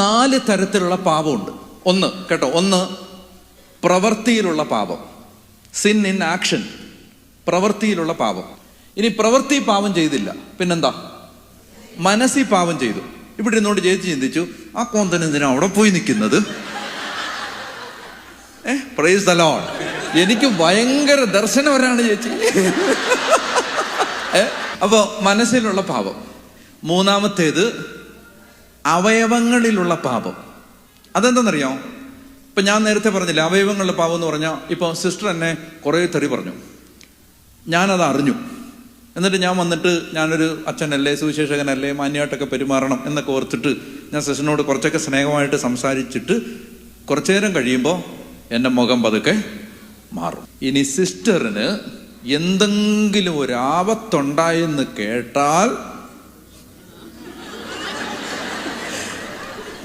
4 തരത്തിലുള്ള പാപമുണ്ട്. ഒന്ന് പ്രവൃത്തിയിലുള്ള പാപം, സിൻ ഇൻ ആക്ഷൻ, പ്രവൃത്തിയിലുള്ള പാപം. ഇനി പ്രവൃത്തി പാപം ചെയ്തില്ല, പിന്നെന്താ? മനസ്സിൽ പാപം ചെയ്തു. ഇവിടെ ഇരുന്നോണ്ട് ചേച്ചി ചിന്തിച്ചു, ആ കോന്തൻ എന്തിനാ അവിടെ പോയി നിൽക്കുന്നത്? Praise the Lord. എനിക്ക് ഭയങ്കര ദർശനവരാണ് ചേച്ചി. അപ്പോ മനസ്സിലുള്ള പാപം. മൂന്നാമത്തേത് അവയവങ്ങളിലുള്ള പാപം. അതെന്താണെന്നറിയാം? ഇപ്പൊ ഞാൻ നേരത്തെ പറഞ്ഞില്ല, അവയവങ്ങളുടെ പാപം എന്ന് പറഞ്ഞാൽ, ഇപ്പൊ സിസ്റ്റർ എന്നെ കുറേ തെറി പറഞ്ഞു, ഞാനത് അറിഞ്ഞു. എന്നിട്ട് ഞാൻ വന്നിട്ട്, ഞാനൊരു അച്ഛനല്ലേ, സുവിശേഷകനല്ലേ, മാന്യമായിട്ടൊക്കെ പെരുമാറണം എന്നൊക്കെ ഓർത്തിട്ട് ഞാൻ സിസ്റ്ററിനോട് കുറച്ചൊക്കെ സ്നേഹമായിട്ട് സംസാരിച്ചിട്ട് കുറച്ചു നേരം കഴിയുമ്പോൾ എൻ്റെ മുഖം പതുക്കെ മാറും. ഇനി സിസ്റ്ററിന് എന്തെങ്കിലും ഒരു ആപത്തുണ്ടായെന്ന് കേട്ടാൽ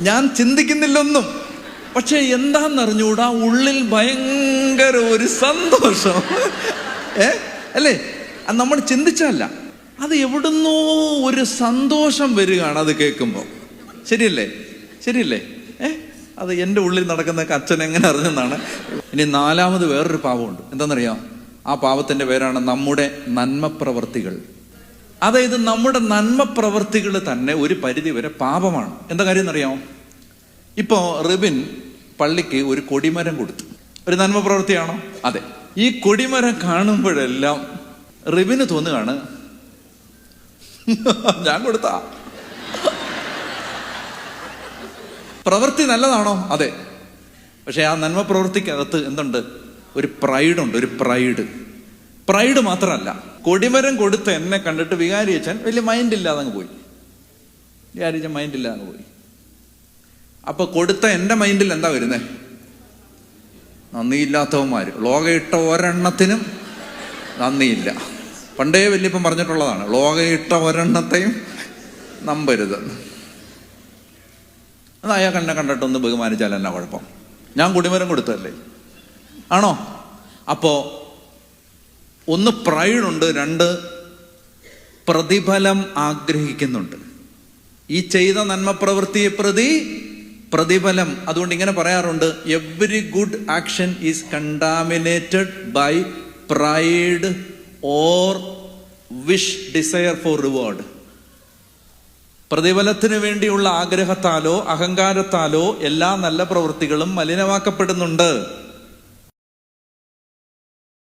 ഞാൻ ചിന്തിക്കുന്നില്ലൊന്നും, പക്ഷെ എന്താന്നറിഞ്ഞൂടാ, ഉള്ളിൽ ഭയങ്കര ഒരു സന്തോഷം. അല്ലേ? അത് നമ്മൾ ചിന്തിച്ചല്ല, അത് എവിടുന്നോ ഒരു സന്തോഷം വരികയാണ് അത് കേൾക്കുമ്പോൾ. ശരിയല്ലേ? അത് എൻ്റെ ഉള്ളിൽ നടക്കുന്നതൊക്കെ അച്ഛൻ എങ്ങനെ അറിഞ്ഞെന്നാണ്. ഇനി 4ാമത് വേറൊരു പാപമുണ്ട്. എന്താണെന്നറിയാം? ആ പാപത്തിൻ്റെ പേരാണ് നമ്മുടെ നന്മപ്രവർത്തികൾ. അതായത് നമ്മുടെ നന്മപ്രവർത്തികൾ തന്നെ ഒരു പരിധി വരെ പാപമാണ്. എന്താ കാര്യം എന്നറിയാമോ? ഇപ്പോൾ റിബിൻ പള്ളിക്ക് ഒരു കൊടിമരം കൊടുത്തു. ഒരു നന്മ പ്രവൃത്തിയാണോ? അതെ. ഈ കൊടിമരം കാണുമ്പോഴെല്ലാം റിബിന് തോന്നുകയാണ്, ഞാൻ കൊടുത്ത പ്രവൃത്തി നല്ലതാണോ? അതെ. പക്ഷെ ആ നന്മ പ്രവൃത്തിക്കകത്ത് എന്തുണ്ട്? ഒരു പ്രൈഡുണ്ട്. ഒരു പ്രൈഡ് മാത്രമല്ല, കൊടിമരം കൊടുത്ത് എന്നെ കണ്ടിട്ട് വികാരി അച്ഛൻ വലിയ മൈൻഡില്ലാതെ അങ്ങ് പോയി. അപ്പൊ കൊടുത്ത എൻ്റെ മൈൻഡിൽ എന്താ വരുന്നേ? നന്ദിയില്ലാത്തവന്മാര്. ലോകയിട്ട ഒരെണ്ണത്തിനും നന്ദിയില്ല. പണ്ടേ വല്യപ്പം പറഞ്ഞിട്ടുള്ളതാണ്, ലോകയിട്ട ഒരെണ്ണത്തെയും നമ്പരുത്. അത് അയാൾ എന്നെ കണ്ടിട്ടൊന്ന് ബഹുമാനിച്ചാൽ എന്നാ കുഴപ്പം? ഞാൻ കൊടിമരം കൊടുത്തല്ലേ? ആണോ? അപ്പോ 1 പ്രൈഡുണ്ട്, 2 പ്രതിഫലം ആഗ്രഹിക്കുന്നുണ്ട്. ഈ ചെയ്ത നന്മ പ്രവൃത്തിയെ പ്രതി പ്രതിഫലം. അതുകൊണ്ട് ഇങ്ങനെ പറയാറുണ്ട്, every good action is contaminated by pride or wish desire for reward. പ്രതിഫലത്തിന് വേണ്ടിയുള്ള ആഗ്രഹത്താലോ അഹങ്കാരത്താലോ എല്ലാ നല്ല പ്രവൃത്തികളും മലിനമാക്കപ്പെടുന്നുണ്ട്.